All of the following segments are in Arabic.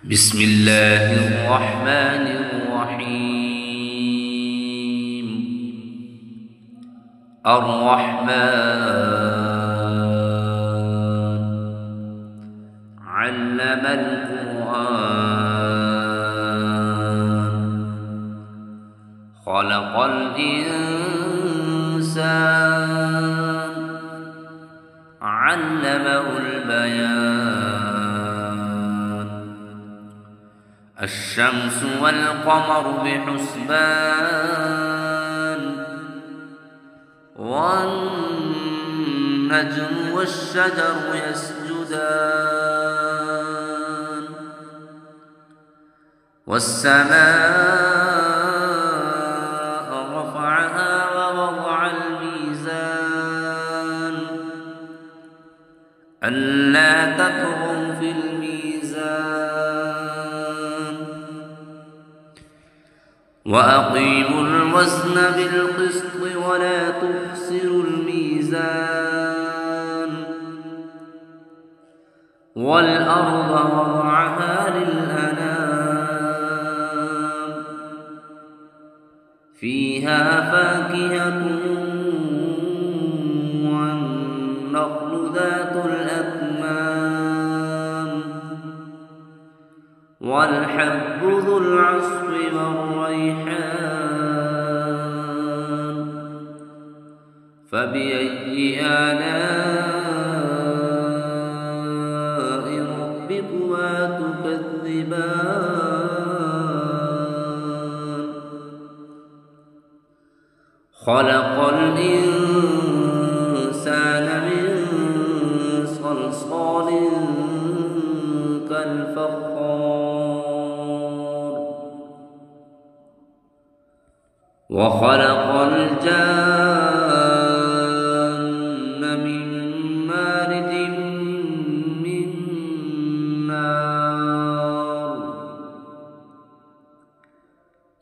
بسم الله الرحمن الرحيم. الرحمن علم القرآن خلق الإنسان علمه البيان. الشمس والقمر بحسبان والنجم والشجر يسجدان والسماء رفعها ووضع الميزان ألا تطغوا في الميزان وأقيموا الوزن بالقسط ولا تخسروا الميزان والأرض وضعها للأنام فيها فاكهة والنخل ذات الأكمام والحب ذو العصف والريحان فبأي آلاء ربكما تكذبان. خلق الإنسان من صلصال كالفخار وخلق الجان من مارد من نار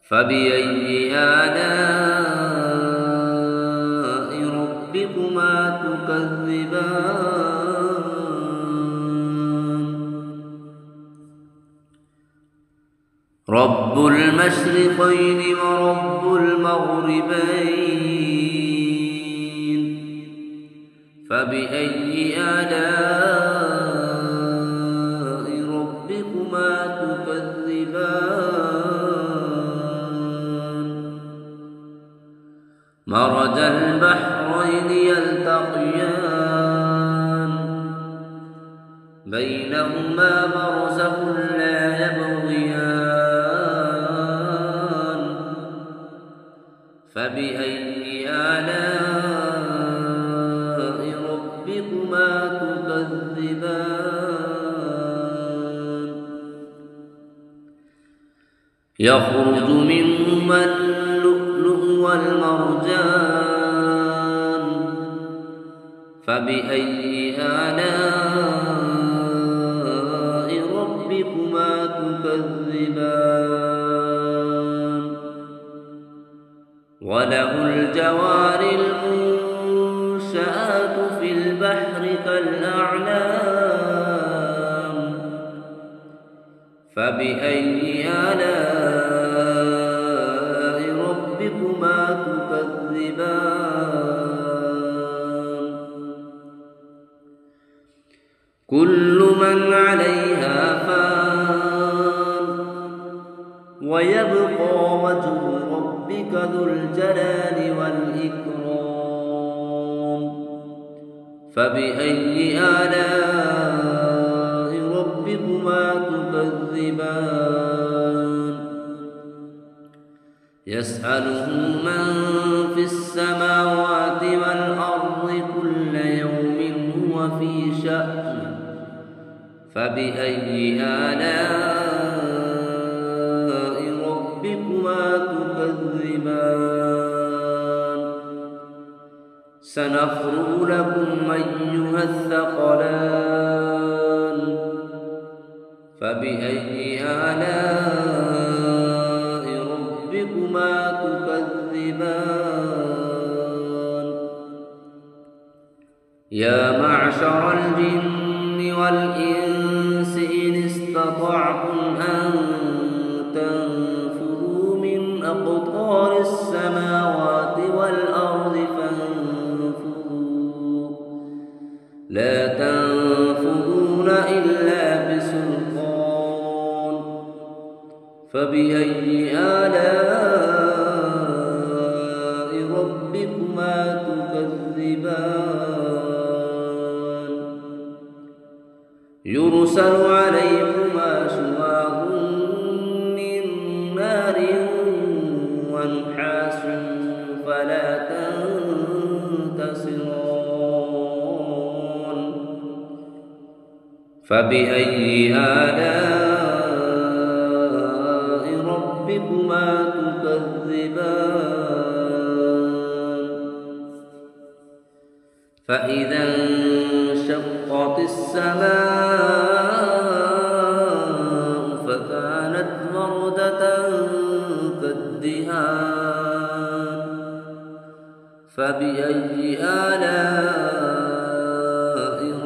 فبأي آلاء ربكما تكذبان. رب المشرقين ورب المغربين فبأي آلاء ربكما تكذبان. مرج البحرين يلتقيان بينهما برزخ لا يبغيان فبأي آلاء ربكما تكذبان. يخرج منهما اللؤلؤ والمرجان فبأي آلاء ربكما تكذبان. وله الجوار المنشآت في البحر كالأعلام فبأي آلاء ربكما تكذبان. كل من عليها فان ويبقى وجه ربك ذو الجلال والإكرام فبأي آلاء ربكما تكذبان. يسأله من في السماوات والأرض كل يوم هو في شأن فبأي آلاء ربكما تكذبان. سنفرغ لكم أيها الثقلان فبأي آلاء ربكما تكذبان. يا معشر الجن والإنس إن استطعتم فبأي آلاء ربكما تكذبان يرسل عليكما شواظ من نار ونحاس فلا تنتصران فبأي آلاء ربكما تكذبان فإذا انشقت السماء فكانت وردة كالدهان فبأي آلاء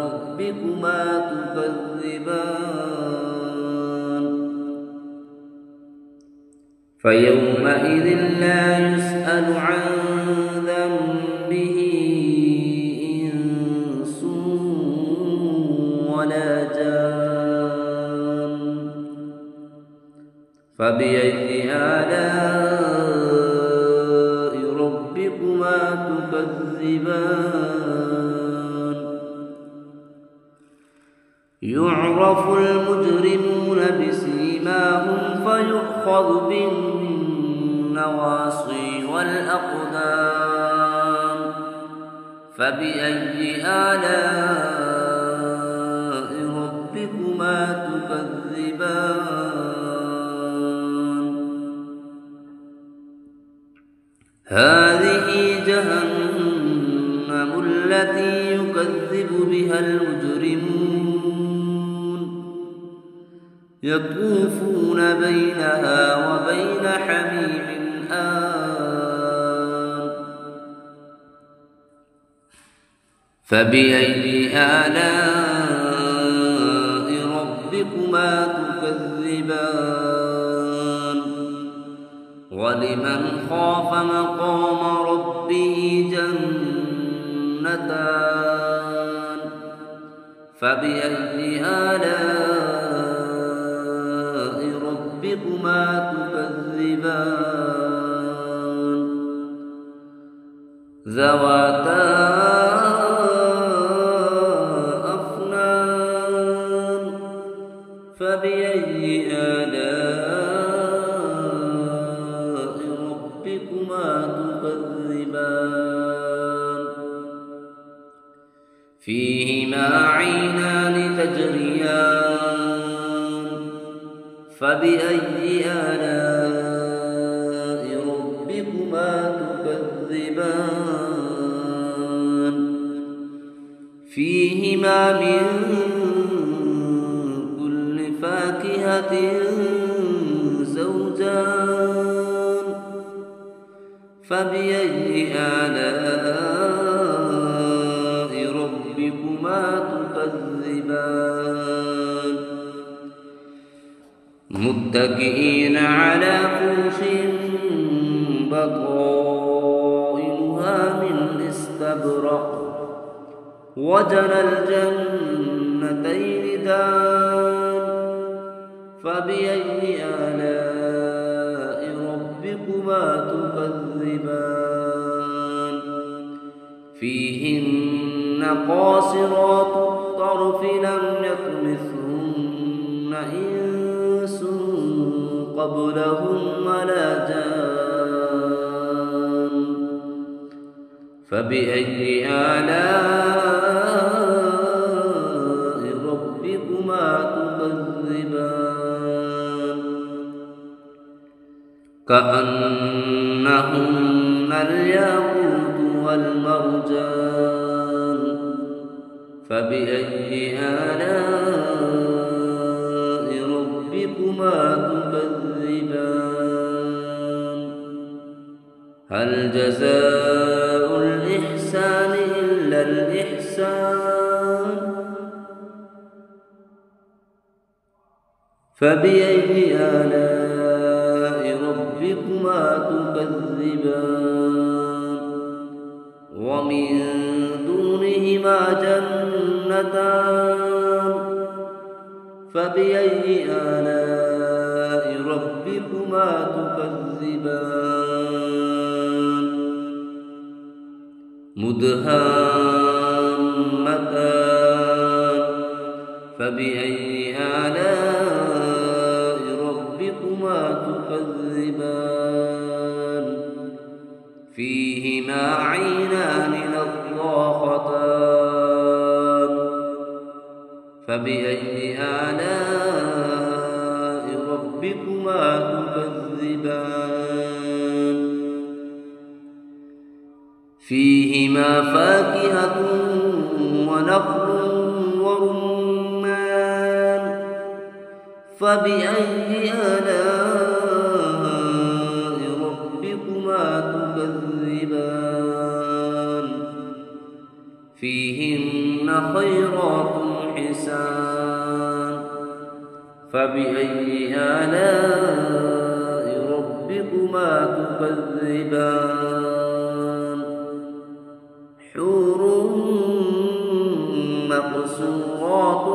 ربكما تكذبان فيومئذ لا يسأل عن ذنبه إنس ولا جان فبأي آلاء ربكما تكذبان يعرف المجرمون بسيماهم فيؤخذ بالنواصي والأقدام فبأي آلاء ربكما تكذبان هذه جهنم التي يكذب بها المجرمون يطوفون بينها وبين حميم آن فبأي آلاء ربكما تكذبان ولمن خاف مقام ربه جنتان فبأي آلاء ربكما تكذبان ذواتا أفنان فبأي آلاء ربكما تكذبان فيهما عينان تجريان فبأي آلاء ربكما تكذبان فيهما من كل فاكهة زوجان فبأي آلاء ربكما تكذبان متكئين على فرش بطائنها من استبرق وجنى الجنتين دان فبأي آلاء ربكما تكذبان فيهن قاصرات الطرف لم يطمثهن إنس قبلهم ولا جان فبأي آلاء ربكما تكذبان كأنهن الياقوت والمرجان فبأي آلاء ربكما تكذبان هل جزاء الإحسان إلا الإحسان فبأي آلاء ربكما تكذبان ومن دونهما جنتان فبأي آلاء ربكما تكذبان مدهامتان فبأي آلاء ربكما تكذبان فيهما عينان نضاختان فبأي آلاء ربكما تكذبان فيهما فاكهة ونخل ورمان فبأي آلاء ربكما تكذبان فيهن خيرات حسان فبأي آلاء ربكما تكذبان حور مقصورات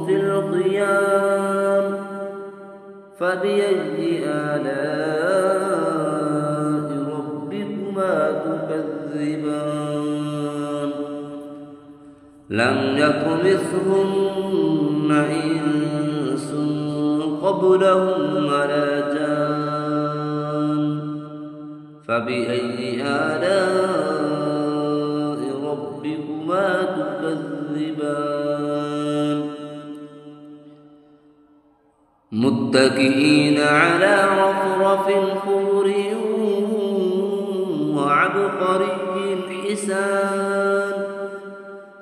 في الخيام فبأي آلاء ربكما تكذبان لم يطمثهن إنس قبلهم ولا جان فبأي آلاء ربكما تكذبان متكئين على رفرف خضر وعبقري حسان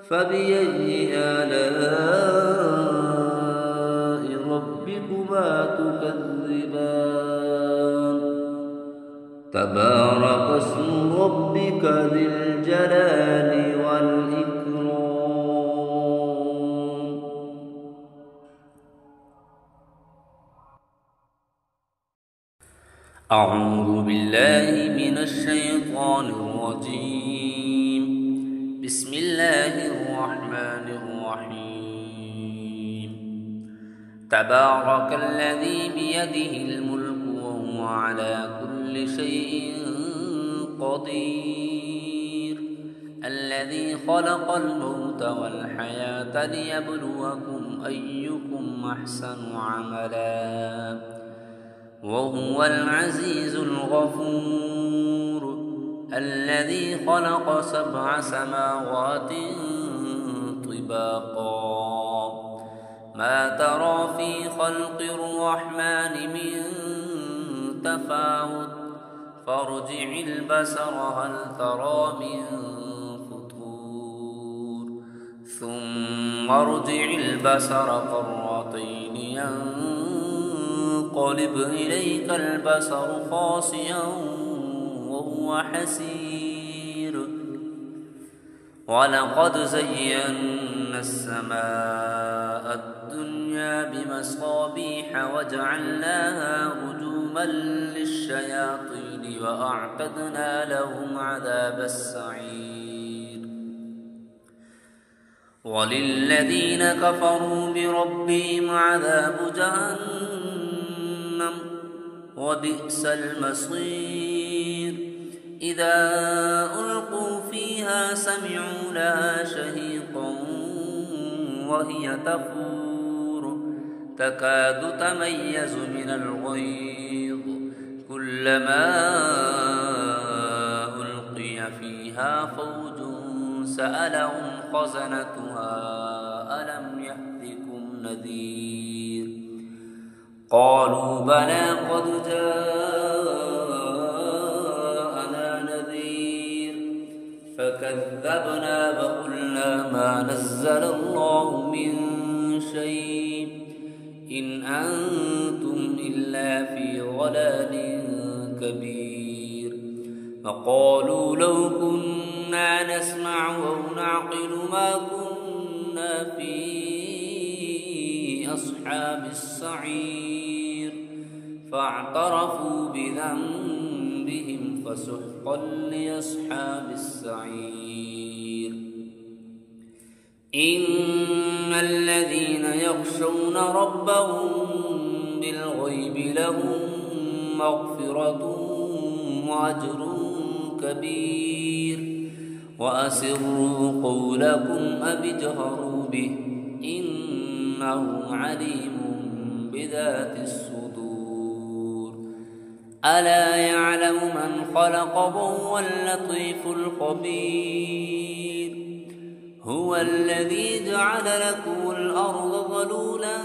فبأي آلاء ربكما تكذبان تبارك اسم ربك ذي الجلال والإكرام أعوذ بالله من الشيطان الرجيم بسم الله الرحمن الرحيم تبارك الذي بيده الملك وهو على كل شيء قدير الذي خلق الموت والحياة ليبلوكم أيكم أحسن عملا وهو العزيز الغفور الذي خلق 7 سماوات طباقا ما ترى في خلق الرحمن من تفاوت فارجع البصر هل ترى من فطور ثم ارجع البصر كرتين ينقلب إليك البصر خاسئا وهو حسير ولقد زينا السماء الدنيا بمصابيح وجعلناها رجوما للشياطين وأعتدنا لهم عذاب السعير وللذين كفروا بربهم عذاب جهنم وبئس المصير إذا ألقوا فيها سمعوا لها شهيقا وهي تفور تكاد تميز من الغيظ كلما ألقي فيها فوج سألهم خزنتها ألم يأتكم نذير قالوا بلى قد جاءنا نذير فكذبنا وقلنا ما نزل الله من شيء إن أنتم إلا في ضلال كبير وقالوا لو كنا نسمع أو نعقل ما كنا في أصحاب السعير فاعترفوا بذنبهم فسحقا لأصحاب السعير إن الذين يخشون ربهم بالغيب لهم مغفرة وأجر كبير وأسروا قولكم أو اجهروا به إنه عليم بذات الصدور ألا يعلم من خلق وهو اللطيف الخبير هو الذي جعل لكم الأرض ذلولا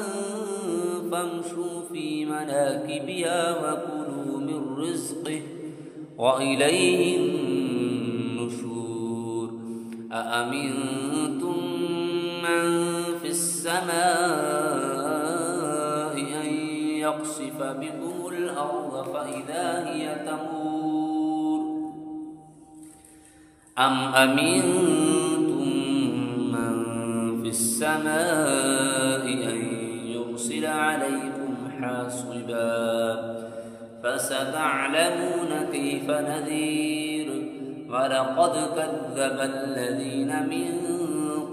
فامشوا في مناكبها وكلوا من رزقه وإليه النشور أأمنتم من في السماء أن يقصف بكم الأرض فإذا هي تمور أم أمنتم من في السماء أن يرسل عليكم حاصبا فستعلمون كيف نذير ولقد كذب الذين من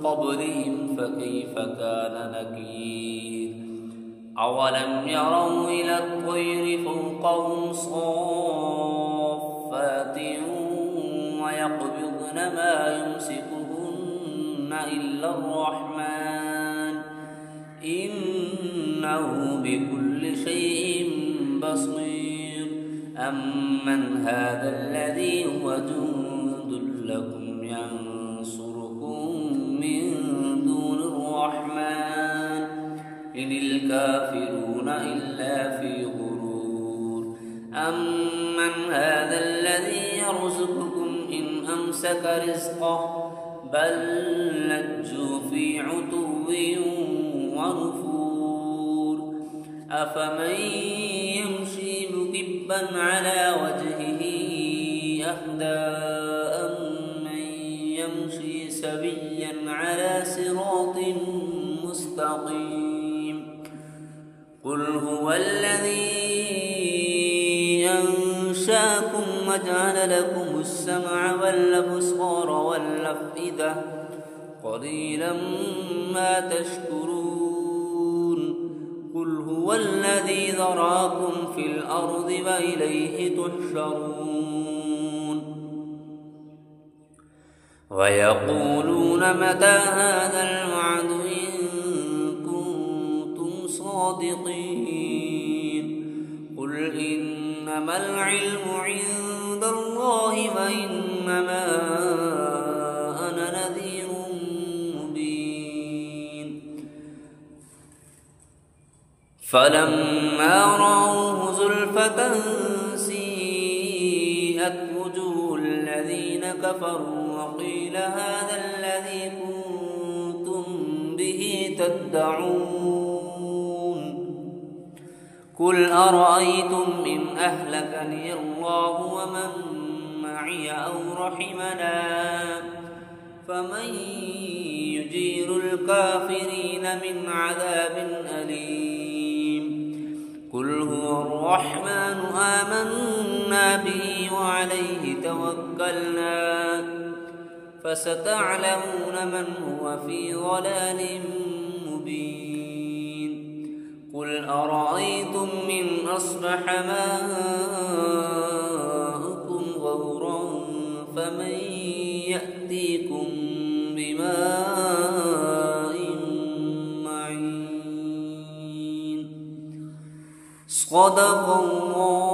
قبلهم فكيف كان نكير أولم يروا إلى الطير فوقهم صافات ويقبضن ما يمسكهن إلا الرحمن إنه بكل شيء بصير أمن هذا الذي هو جند لكم ينصركم من دون الرحمن إن الكافرون إلا في غرور أمن هذا الذي يرزقكم إن أمسك رزقه بل لجوا في عتو ونفور أفمن يمشي مكبا على وجهه أهدى أمن يمشي سويا على صراط مستقيم قل هو الذي أنشاكم وجعل لكم السمع والأبصار والأفئدة قليلا ما تشكرون قل هو الذي ذراكم في الأرض وإليه تحشرون ويقولون متى هذا الوعد إن كنتم صادقين قل إنما العلم عند الله وإنما أنا نذير مبين فلما رأوه زلفة سيئت وجوه الذين كفروا وقيل هذا الذي كنتم به تدعون قل أرأيتم إن أهلكني الله ومن معي أو رحمنا فمن يجير الكافرين من عذاب أليم قل هو الرحمن آمنا به وعليه توكلنا فستعلمون من هو في ضلال مبين قل أرأيتم إن أصبح ماؤكم غورا فمن يأتيكم بماء معين صدق الله